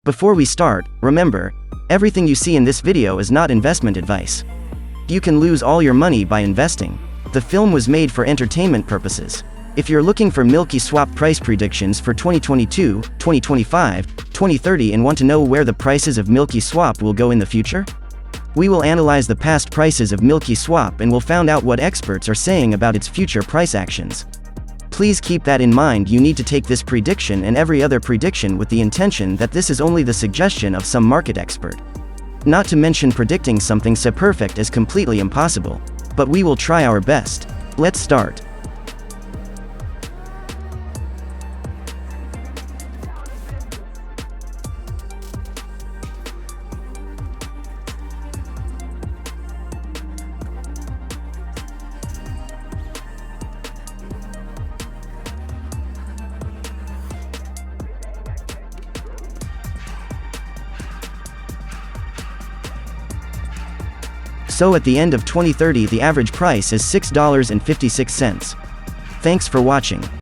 Before we start, remember, everything you see in this video is not investment advice. You can lose all your money by investing. The film was made for entertainment purposes. If you're looking for MilkySwap price predictions for 2022, 2025, 2030 and want to know where the prices of MilkySwap will go in the future, we will analyze the past prices of MilkySwap and will find out what experts are saying about its future price actions. Please keep that in mind. You need to take this prediction and every other prediction with the intention that this is only the suggestion of some market expert. Not to mention predicting something so perfect is completely impossible. But we will try our best. Let's start. So at the end of 2030 the average price is $6.56. Thanks for watching.